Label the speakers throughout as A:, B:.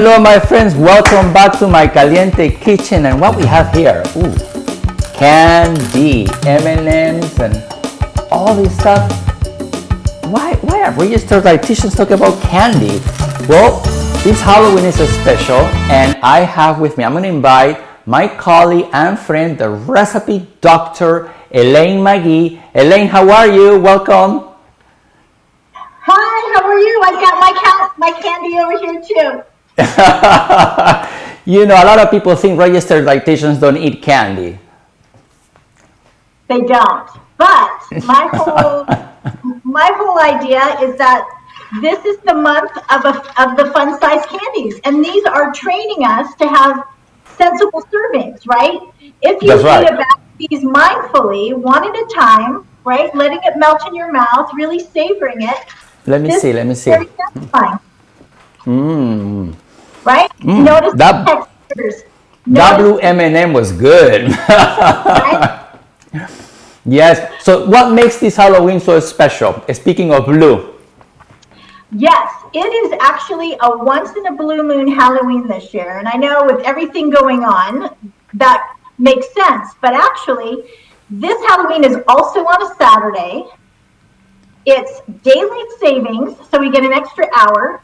A: Hello my friends, welcome back to my Caliente Kitchen. And what we have here, candy, M&Ms and all this stuff. Why are registered dietitians talking about candy? Well, this Halloween is a special and I have with me, I'm going to invite my colleague and friend, the recipe doctor, Elaine Magee. Elaine, how are you? Welcome.
B: Hi, how are you? I've got my candy over here too.
A: You know, a lot of people think registered dietitians don't eat candy.
B: They don't. But my whole idea is that this is the month of the fun size candies, and these are training us to have sensible servings, right? If you eat a bag of these mindfully, one at a time, right? Letting it melt in your mouth, really savoring it.
A: Let me see.
B: Very satisfying.
A: Mmm.
B: Right? Notice the textures.
A: WM&M was good.
B: Right?
A: Yes. So what makes this Halloween so special? Speaking of blue.
B: Yes, it is actually a once in a blue moon Halloween this year. And I know with everything going on, that makes sense. But actually, this Halloween is also on a Saturday. It's daylight savings, so we get an extra hour.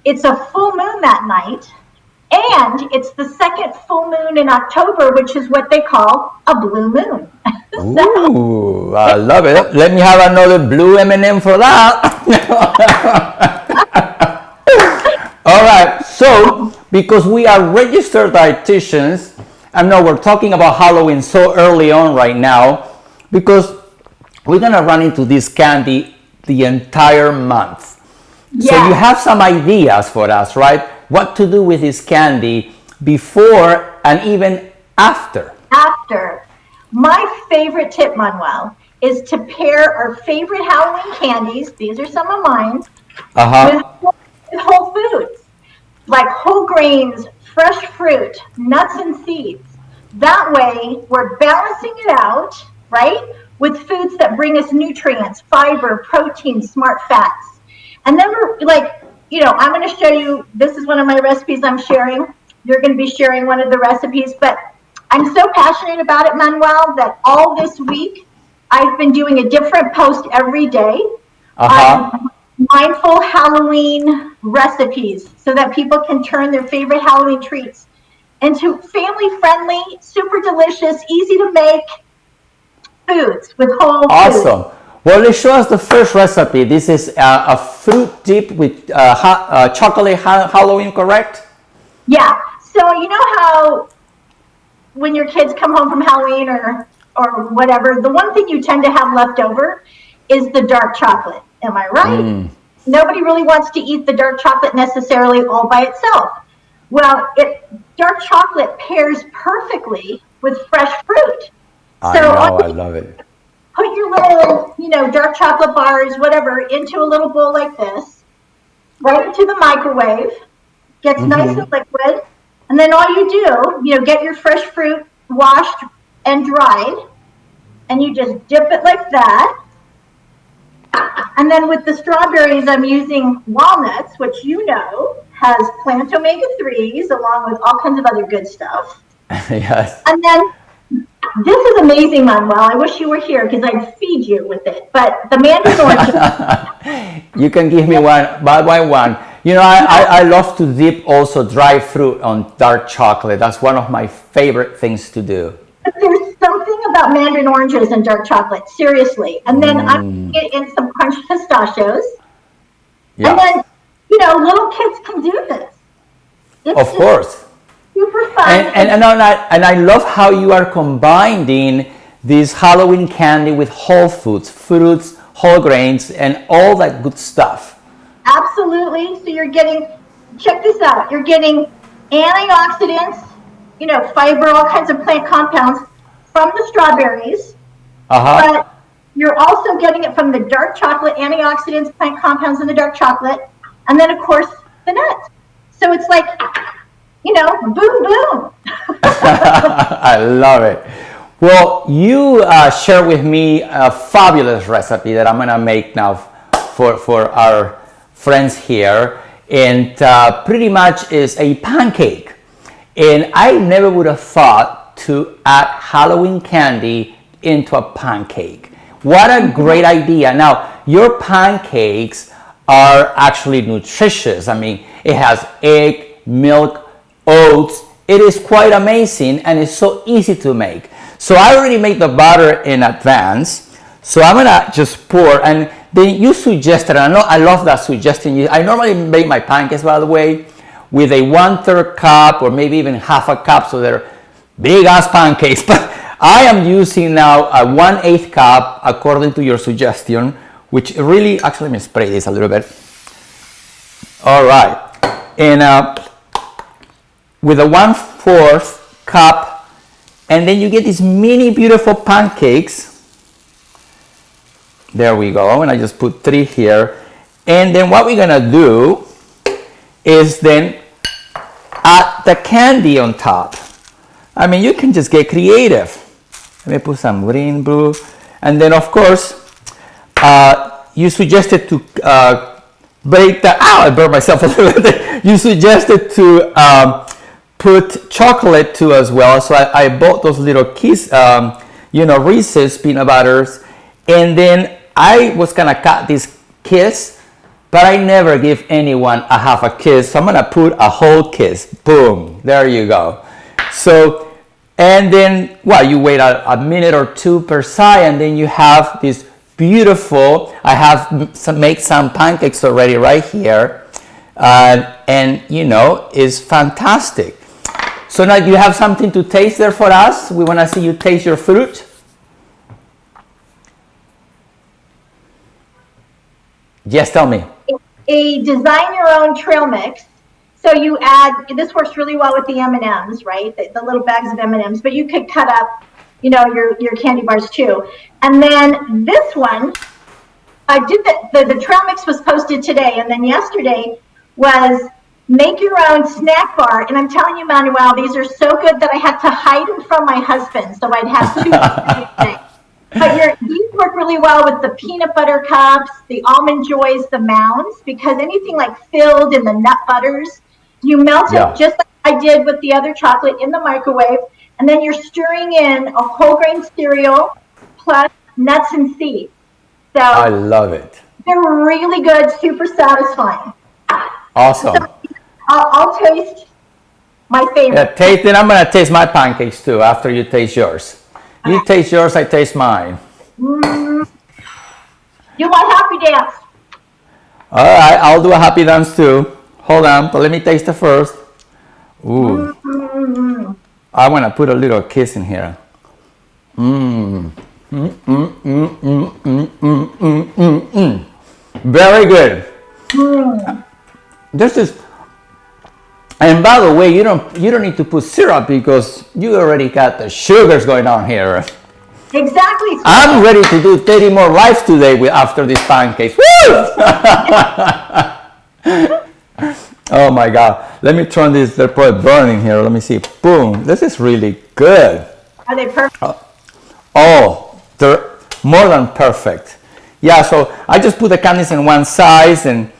B: It's a full moon that night, and it's the second full moon in October, which is what they call a blue moon.
A: Ooh, I love it. Let me have another blue M&M for that. All right, so because we are registered dietitians, I know we're talking about Halloween so early on right now, because we're going to run into this candy the entire month. Yeah. So you have some ideas for us, right? What to do with this candy before and even after.
B: After. My favorite tip, Manuel, is to pair our favorite Halloween candies, these are some of mine, with whole foods, like whole grains, fresh fruit, nuts and seeds. That way, we're balancing it out, right, with foods that bring us nutrients, fiber, protein, smart fats. And then we're like, you know, I'm going to show you, this is one of my recipes I'm sharing. You're going to be sharing one of the recipes, but I'm so passionate about it, Manuel, that all this week, I've been doing a different post every day on mindful Halloween recipes so that people can turn their favorite Halloween treats into family-friendly, super delicious, easy to make foods with whole foods.
A: Awesome. Well, let's show us the first recipe. This is a fruit dip with chocolate Halloween, correct?
B: Yeah. So you know how when your kids come home from Halloween or whatever, the one thing you tend to have left over is the dark chocolate. Am I right? Nobody really wants to eat the dark chocolate necessarily all by itself. Well, dark chocolate pairs perfectly with fresh fruit.
A: I love it.
B: Put your little, dark chocolate bars, whatever, into a little bowl like this, right into the microwave, gets nice and liquid, and then all you do, get your fresh fruit washed and dried, and you just dip it like that. And then with the strawberries, I'm using walnuts, which has plant omega-3s along with all kinds of other good stuff.
A: Yes.
B: And then this is amazing, Manuel. I wish you were here because I'd feed you with it. But the mandarin orange.
A: You can give me one by one. I love to dip also dry fruit on dark chocolate. That's one of my favorite things to do.
B: But there's something about mandarin oranges and dark chocolate, seriously. And then I'm putting it in some crunched pistachios. Yeah. And then, little kids can do this.
A: Of course.
B: Super fun.
A: And I love how you are combining this Halloween candy with whole foods, fruits, whole grains, and all that good stuff.
B: Absolutely. So you're getting, check this out, you're getting antioxidants, fiber, all kinds of plant compounds from the strawberries. But you're also getting it from the dark chocolate, antioxidants, plant compounds in the dark chocolate, and then, of course, the nuts. So it's like, boom, boom.
A: I love it. Well, you share with me a fabulous recipe that I'm going to make now for our friends here. and pretty much is a pancake. And I never would have thought to add Halloween candy into a pancake. What a great idea. Now, your pancakes are actually nutritious. I mean, it has egg, milk, oats. It is quite amazing, and it's so easy to make. So I already made the butter in advance. So I'm gonna just pour, and then you suggested, and I know I love that suggestion. I normally make my pancakes, by the way, with a 1/3 cup or maybe even half a cup, so they're big ass pancakes. But I am using now a 1/8 cup according to your suggestion, which really, actually let me spray this a little bit. All right, and with a 1/4 cup, and then you get these mini beautiful pancakes. There we go, and I just put 3 here. And then what we're gonna do is then add the candy on top. I mean, you can just get creative. Let me put some green, blue, and then of course, you suggested to break the, I burned myself a little bit. You suggested to put chocolate too as well. So I bought those little Reese's peanut butters, and then I was gonna cut this kiss, but I never give anyone a half a kiss. So I'm gonna put a whole kiss. Boom, there you go. So, and then, well, you wait a minute or two per side, and then you have this beautiful, I have make some pancakes already right here. And it's fantastic. So now you have something to taste there for us. We wanna see you taste your fruit. Yes, tell me.
B: A design your own trail mix. So you add, this works really well with the M&Ms, right? The little bags of M&Ms, but you could cut up, your candy bars too. And then this one, I did the trail mix was posted today, and then yesterday was make your own snack bar. And I'm telling you, Manuel, these are so good that I had to hide them from my husband, so I'd have 2 things. But these work really well with the peanut butter cups, the almond joys, the mounds, because anything like filled in the nut butters, you melt it just like I did with the other chocolate in the microwave, and then you're stirring in a whole grain cereal plus nuts and seeds. So
A: I love it.
B: They're really good, super satisfying.
A: Awesome.
B: So I'll taste my favorite.
A: Yeah, taste it. I'm gonna taste my pancakes too after you taste yours. You taste yours, I taste mine.
B: You want happy dance?
A: All right, I'll do a happy dance too. Hold on, but let me taste it first. Ooh. I want to put a little kiss in here. Very good. This is, and by the way, you don't need to put syrup because you already got the sugars going on here.
B: Exactly.
A: I'm ready to do 30 more lives today after these pancakes. Woo! Oh my God. Let me turn this, they're probably burning here. Let me see. Boom. This is really good.
B: Are they perfect?
A: Oh, they're more than perfect. Yeah, so I just put the candies in one size, and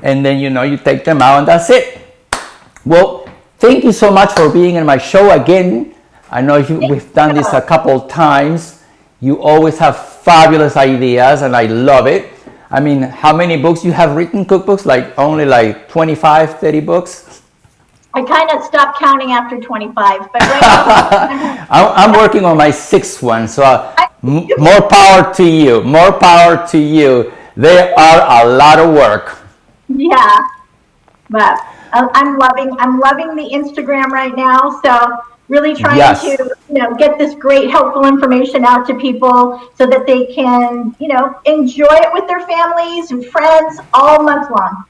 A: then you take them out, and that's it. Well, thank you so much for being in my show again. I know we've done this a couple times. You always have fabulous ideas, and I love it. I mean, how many books you have written, cookbooks? Only 25, 30 books?
B: I kind of stopped counting after 25, but right now,
A: I'm working on my 6th one, so more power to you. More power to you. They are a lot of work.
B: Yeah, but I'm loving the Instagram right now. So really trying to get this great helpful information out to people so that they can enjoy it with their families and friends all month long.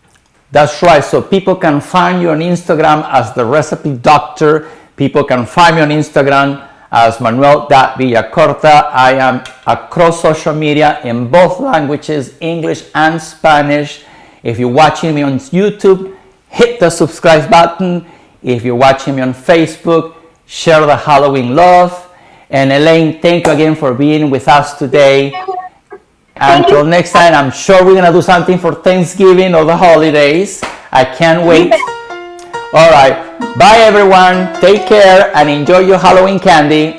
A: That's right. So people can find you on Instagram as the Recipe Doctor. People can find me on Instagram as Manuel.Villacorta. I am across social media in both languages, English and Spanish. If you're watching me on YouTube, hit the subscribe button. If you're watching me on Facebook, share the Halloween love. And Elaine, thank you again for being with us today. Until next time, I'm sure we're going to do something for Thanksgiving or the holidays. I can't wait. All right. Bye, everyone. Take care and enjoy your Halloween candy.